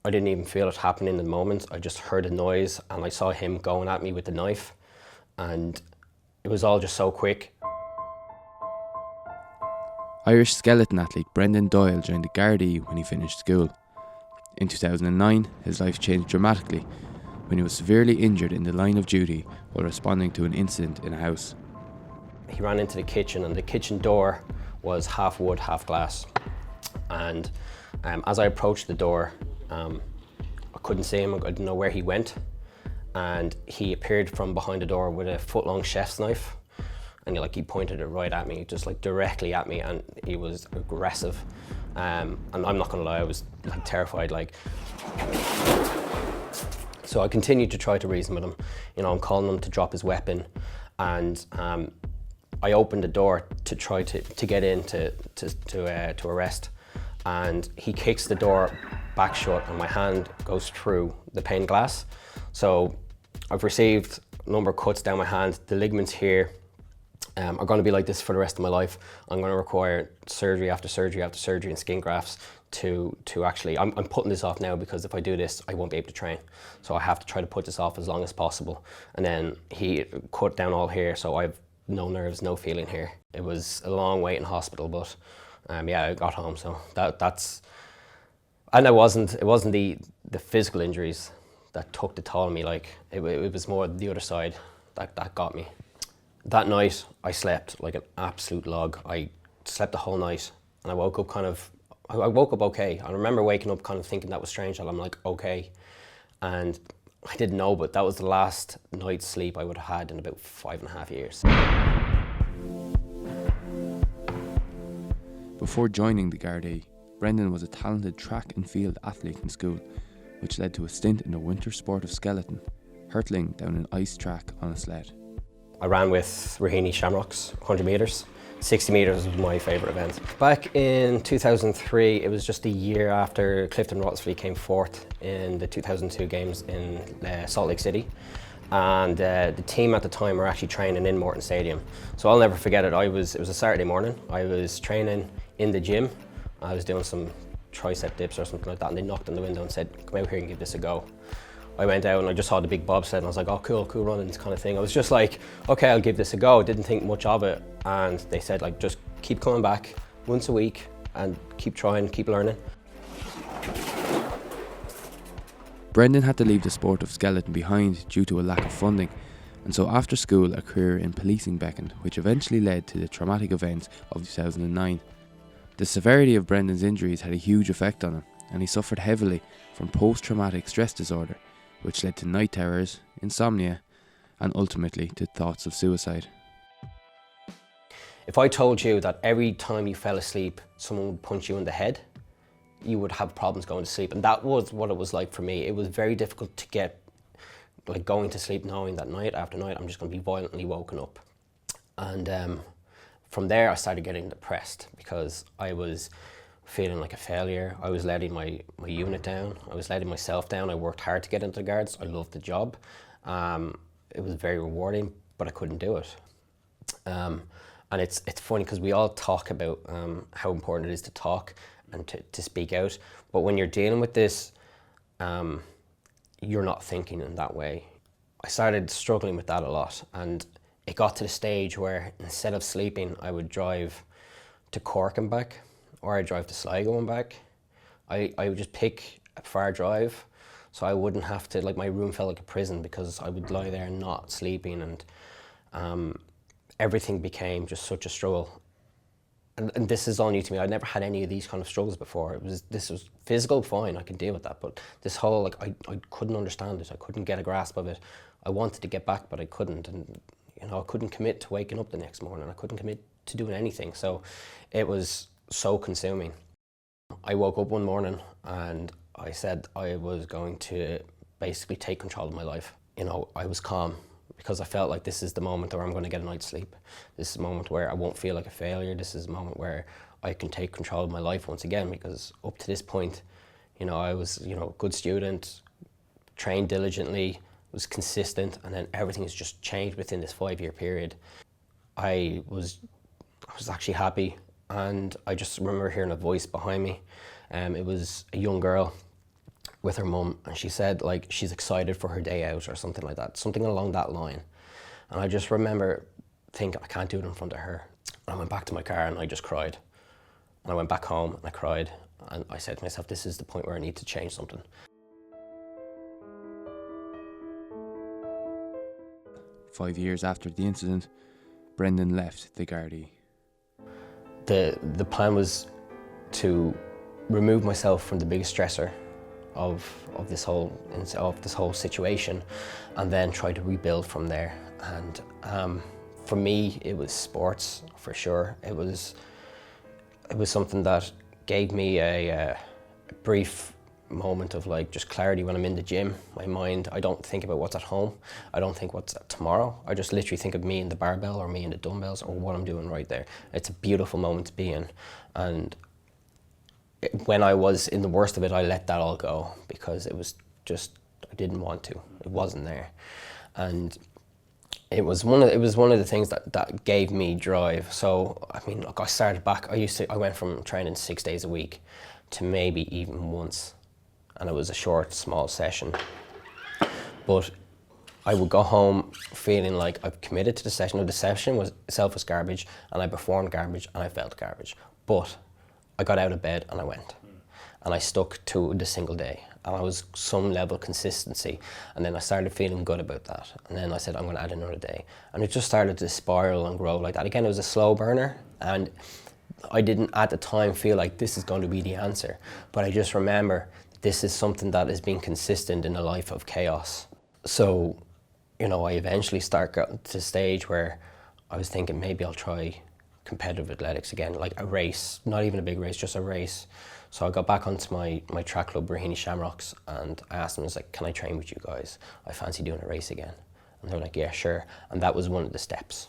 I didn't even feel it happening in the moment. I just heard a noise and I saw him going at me with the knife, and it was all just so quick. Irish skeleton athlete Brendan Doyle joined the Gardaí when he finished school. In 2009, his life changed dramatically when he was severely injured in the line of duty while responding to an incident in a house. He ran into the kitchen, and the kitchen door was half wood, half glass. And as I approached the door, I couldn't see him, I didn't know where he went. And he appeared from behind the door with a foot-long chef's knife. And he pointed it right at me, just like directly at me, and he was aggressive. And I'm not gonna lie, I was like terrified. So I continued to try to reason with him. I'm calling him to drop his weapon, and I opened the door to try to get in to arrest, and he kicks the door back shut, and my hand goes through the pane glass. So I've received a number of cuts down my hand. The ligaments here are going to be like this for the rest of my life. I'm going to require surgery after surgery after surgery and skin grafts to actually, I'm putting this off now because if I do this, I won't be able to train. So I have to try to put this off as long as possible. And then he cut down all here, so I've no nerves, no feeling here. It was a long wait in hospital, but yeah, I got home. So that's, and it wasn't the physical injuries that took the toll on me. It was more the other side that got me. That night, I slept like an absolute log. I slept the whole night, and I woke up I woke up okay. I remember waking up kind of thinking that was strange, that I'm like, okay. And I didn't know, but that was the last night's sleep I would have had in about 5.5 years. Before joining the Gardaí, Brendan was a talented track and field athlete in school, which led to a stint in the winter sport of skeleton, hurtling down an ice track on a sled. I ran with Raheny Shamrocks, 100 metres. 60 metres was my favourite event. Back in 2003, it was just a year after Clifton Rotsford came fourth in the 2002 games in Salt Lake City. And the team at the time were actually training in Morton Stadium. So I'll never forget it. It was a Saturday morning. I was training in the gym. I was doing some tricep dips or something like that, and they knocked on the window and said, come out here and give this a go. I went out and I just saw the big bobsled, and I was like, oh cool running, this kind of thing. I was just like, okay, I'll give this a go. Didn't think much of it. And they said, just keep coming back once a week and keep trying, keep learning. Brendan had to leave the sport of skeleton behind due to a lack of funding, and so after school a career in policing beckoned, which eventually led to the traumatic events of 2009. The severity of Brendan's injuries had a huge effect on him, and he suffered heavily from post-traumatic stress disorder, which led to night terrors, insomnia, and ultimately to thoughts of suicide. If I told you that every time you fell asleep, someone would punch you in the head, you would have problems going to sleep. And that was what it was like for me. It was very difficult to get going to sleep knowing that night after night I'm just going to be violently woken up. And from there I started getting depressed because I was feeling like a failure. I was letting my unit down. I was letting myself down. I worked hard to get into the Guards. I loved the job. It was very rewarding, but I couldn't do it. And it's funny because we all talk about how important it is to talk and to speak out. But when you're dealing with this, you're not thinking in that way. I started struggling with that a lot, and it got to the stage where instead of sleeping, I would drive to Cork and back, or I'd drive to Sligo and back. I would just pick a far drive, so I wouldn't have to, my room felt like a prison because I would lie there not sleeping, and everything became just such a struggle. And this is all new to me. I'd never had any of these kind of struggles before. This was physical, fine, I could deal with that, but this whole, I couldn't understand it. I couldn't get a grasp of it. I wanted to get back, but I couldn't. And I couldn't commit to waking up the next morning. I couldn't commit to doing anything. So it was so consuming. I woke up one morning and I said I was going to basically take control of my life. I was calm because I felt like this is the moment where I'm going to get a night's sleep. This is the moment where I won't feel like a failure. This is the moment where I can take control of my life once again, because up to this point, I was, a good student, trained diligently, was consistent, and then everything has just changed within this 5-year period. I was actually happy, and I just remember hearing a voice behind me. It was a young girl, with her mum, and she said like she's excited for her day out or something like that, something along that line. And I just remember thinking, I can't do it in front of her. And I went back to my car and I just cried. And I went back home and I cried. And I said to myself, this is the point where I need to change something. 5 years after the incident, Brendan left the Gardaí. The plan was to remove myself from the biggest stressor of this whole situation, and then try to rebuild from there. And for me, it was sports for sure. It was something that gave me a brief moment of like just clarity when I'm in the gym. My mind, I don't think about what's at home. I don't think what's tomorrow. I just literally think of me and the barbell or me and the dumbbells or what I'm doing right there. It's a beautiful moment to be in. And when I was in the worst of it, I let that all go because it was just, I didn't want to. It wasn't there. And it was one of the things that gave me drive. So, I mean, look, I started back, I went from training 6 days a week to maybe even once. And it was a short, small session. But I would go home feeling like I've committed to the session. The session itself was garbage, and I performed garbage, and I felt garbage. But I got out of bed and I went. And I stuck to the single day. And I was some level of consistency. And then I started feeling good about that. And then I said, I'm going to add another day. And it just started to spiral and grow like that. Again, it was a slow burner. And I didn't at the time feel like this is going to be the answer. But I just remember this is something that has been consistent in a life of chaos. So, you know, I eventually got to the stage where I was thinking maybe I'll try competitive athletics again, like a race, not even a big race, just a race. So I got back onto my track club, Raheny Shamrocks, and I asked them, I was like, can I train with you guys? I fancy doing a race again. And they're like, yeah, sure. And that was one of the steps.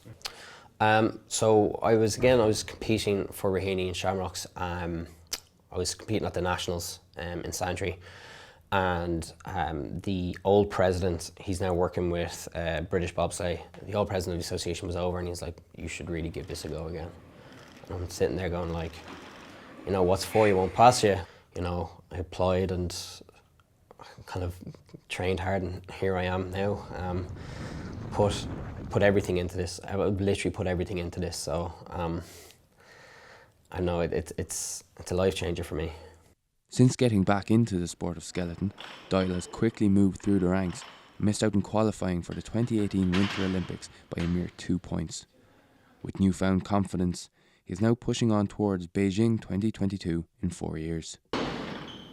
So I was competing for Raheny and Shamrocks. I was competing at the Nationals in Santry, and the old president, he's now working with British bobsleigh. The old president of the association was over, and he's like, you should really give this a go again. And I'm sitting there going like, you know, what's for you won't pass you. You know, I applied and kind of trained hard, and here I am now. Put everything into this. I would literally put everything into this. So I know it's a life changer for me. Since getting back into the sport of skeleton, Doyle has quickly moved through the ranks and missed out on qualifying for the 2018 Winter Olympics by a mere 2 points. With newfound confidence, he is now pushing on towards Beijing 2022 in 4 years.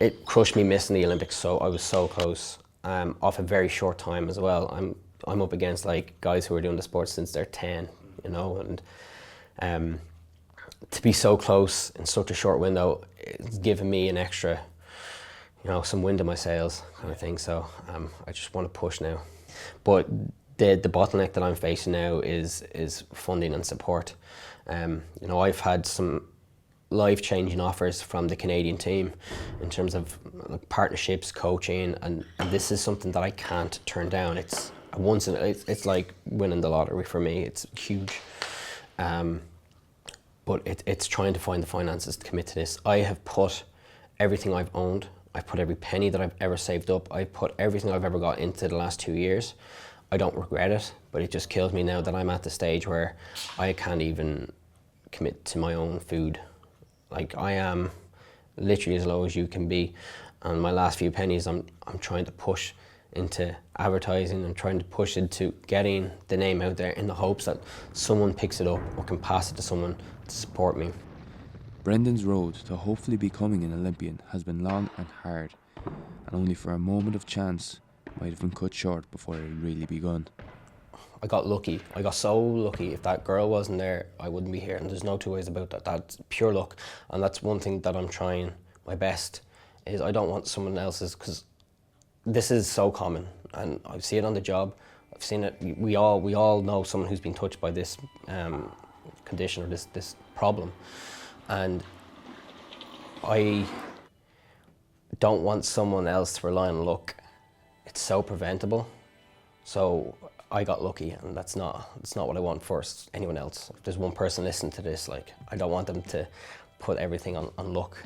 It crushed me missing the Olympics, so I was so close, off a very short time as well. I'm up against like guys who are doing the sport since they're 10, you know, and to be so close in such a short window, it's given me an extra, you know, some wind in my sails kind of thing. So I just want to push now. But the bottleneck that I'm facing now is funding and support. You know, I've had some life-changing offers from the Canadian team in terms of partnerships, coaching, and this is something that I can't turn down. It's like winning the lottery for me. It's huge. But it's trying to find the finances to commit to this. I have put everything I've owned. I've put every penny that I've ever saved up. I've put everything I've ever got into the last 2 years. I don't regret it, but it just kills me now that I'm at the stage where I can't even commit to my own food. Like, I am literally as low as you can be. And my last few pennies, I'm trying to push into advertising. I'm trying to push into getting the name out there in the hopes that someone picks it up or can pass it to someone to support me. Brendan's road to hopefully becoming an Olympian has been long and hard, and only for a moment of chance might have been cut short before it had really begun. I got lucky. I got so lucky. If that girl wasn't there, I wouldn't be here, and there's no two ways about that. That's pure luck, and that's one thing that I'm trying my best, is I don't want someone else's, because this is so common, and I see it on the job. I've seen it. We all know someone who's been touched by this condition or this problem, and I don't want someone else to rely on luck. It's so preventable. So I got lucky, and that's not what I want for anyone else. If there's one person listening to this, like, I don't want them to put everything on luck.